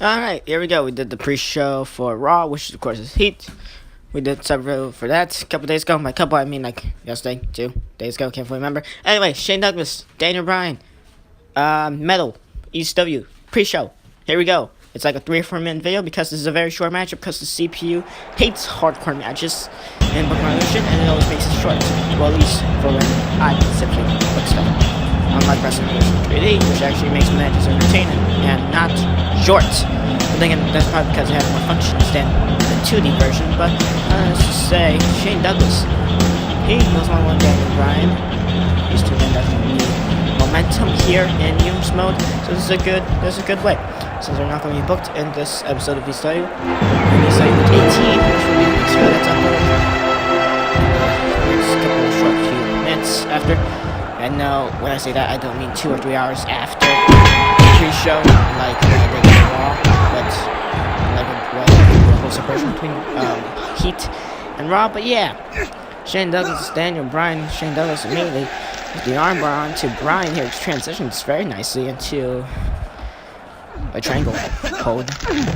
Alright, here we go. We did the pre-show for Raw, which of course is Heat. We did several for that a couple days ago. By couple, I mean like yesterday, 2 days ago, can't fully remember. Anyway, Shane Douglas, Daniel Bryan, Metal, ECW, pre-show. Here we go. It's like a 3 or 4 minute video because this is a very short matchup because the CPU hates hardcore matches in Book Revolution and it always makes it short. Well, at least for when I specifically look stuff. Unlike Wrestling Revolution 3D, which actually makes matches entertaining and not short. But then again, that's probably because it has more functions than the 2D version. But let's just say Shane Douglas, he was one Daniel Bryan. These two men definitely need momentum here in Yums mode, so this is a good way. Since they're not going to be booked in this episode of ECW, and ECW with 18, which will be the next show that's uploaded. Next couple of short few minutes after. And no, when I say that, I don't mean 2 or 3 hours after the pre-show, like when I did the Raw, but like a whole separation between Heat and Raw. But yeah, Shane Douglas, Daniel Bryan, Shane Douglas immediately with the armbar onto Bryan here, which transitions very nicely into a triangle hold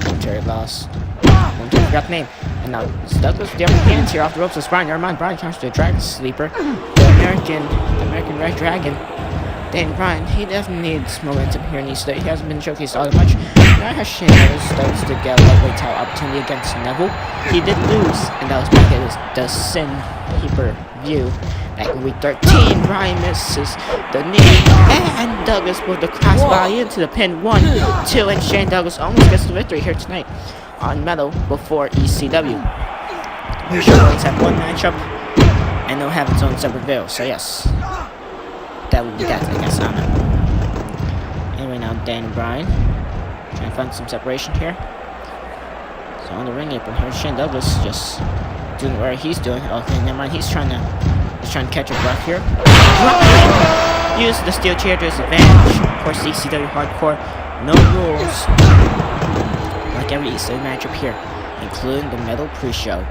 until it lost. I forgot the name. And now it's Douglas with the upper hands here off the ropes. It's Bryan. Never mind. Bryan counts to a Dragon Sleeper. The American Red Dragon. Daniel Bryan, he definitely needs momentum here in ECW. He hasn't been showcased all that much. Now has Shane Douglas to get a lightweight title opportunity against Neville. He did lose, and that was back at the Sin pay-per-view. Back in week 13, Bryan misses the knee, and Douglas with the crossbody into the pin. 1, 2, and Shane Douglas almost gets the victory here tonight on Metal before ECW. We should always have one matchup, and they'll have its own separate video. So yes, that would be that, I guess. I don't know. Anyway, now Daniel Bryan trying to find some separation here. So on the ring apron here, Shane Douglas just doing what he's doing. Okay, never mind. He's trying to catch a breath here. Use the steel chair to his advantage. Of course, ECW Hardcore, no rules. Like every ECW matchup here, including the Metal Pre-Show.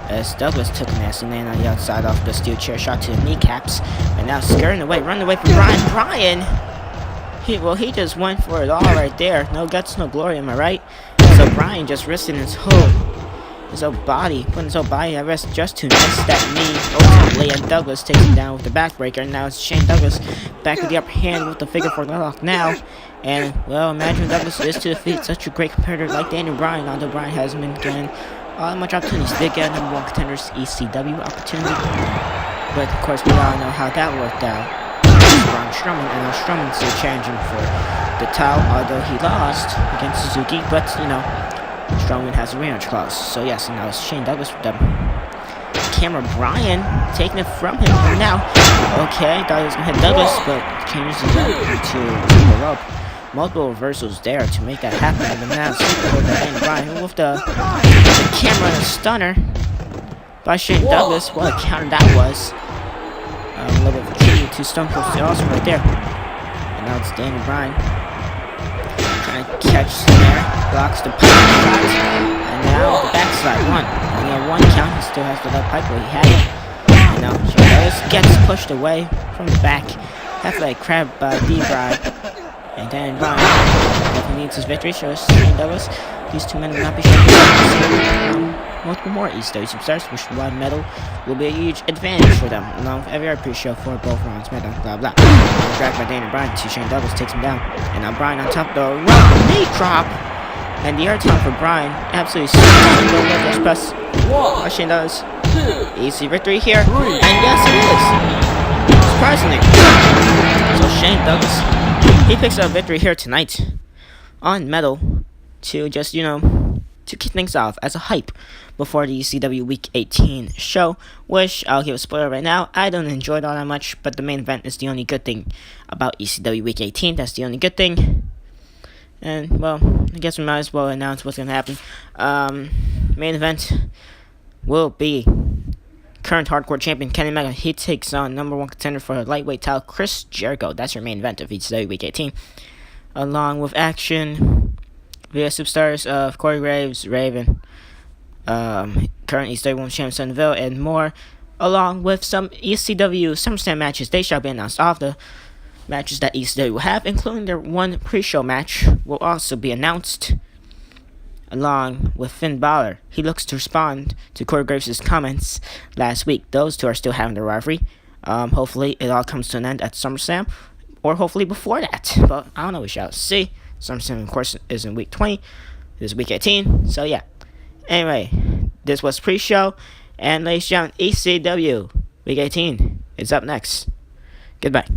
As Douglas took a nasty land on the outside off the steel chair shot to the kneecaps, and now skirting away, running away from Bryan. Bryan, he just went for it all right there. No guts, no glory, am I right? So Bryan just risking his whole body, putting his whole body at rest just to miss that knee ultimately, and Douglas takes him down with the backbreaker. And now it's Shane Douglas back with the upper hand with the figure 4 lock now. And well, imagine Douglas is to defeat such a great competitor like Daniel Bryan, although Bryan hasn't been getting all that much opportunities. Did get a number 1 contender's ECW opportunity, but of course we all know how that worked out. Braun Strowman, and now Strowman's still challenging for the title, although he lost against Suzuki, but you know, Strowman has a rematch clause. So yes, and now it's Shane Douglas with the camera. Bryan taking it from him, and now, okay, thought he was gonna hit Douglas, but changes it up to the rope. Multiple reversals there to make that happen, and now Daniel Bryan with the camera and a stunner by Shane Douglas. What a counter that was. A little bit of a tribute to Stone Cold Steve Austin right there. And now it's Daniel Bryan trying to catch snare, blocks the pipe shot, and now the backslide. 1. And he had 1 count, he still has the left pipe, but he had it. And now Shane Douglas gets pushed away from the back, halfway crab by D-Bride. And Daniel Bryan definitely needs his victory, shows Shane Douglas. These two men will not be showing multiple more ECW superstars, which is why Metal will be a huge advantage for them, along with every other pre-show for both rounds, Metal, blah blah. Dragged by Daniel Bryan to Shane Douglas, takes him down. And now Bryan on top of the rope, knee drop. And the air time for Bryan, absolutely stunning, no leg press by Shane Douglas. Easy victory here, and yes it is, surprisingly. So Shane Douglas, he picks up a victory here tonight on Metal to just, you know, to kick things off as a hype before the ECW Week 18 show, which I'll give a spoiler right now. I don't enjoy it all that much, but the main event is the only good thing about ECW Week 18. That's the only good thing. And, well, I guess we might as well announce what's going to happen. Main event will be current hardcore champion Kenny Omega. He takes on number 1 contender for the lightweight title, Chris Jericho. That's your main event of ECW Week 18. Along with action via superstars of Corey Graves, Raven, current ECW Women's Champion Sonya Deville, and more, along with some ECW SummerSlam matches. They shall be announced. All of the matches that ECW will have, including their one pre-show match, will also be announced. along with Finn Balor. He looks to respond to Corey Graves' comments last week. Those two are still having their rivalry. Hopefully it all comes to an end at SummerSlam, or hopefully before that. But I don't know, we shall see. SummerSlam, of course, is in week 20. This is week 18. So yeah. Anyway, this was pre-show. And ladies and gentlemen, ECW week 18 is up next. Goodbye.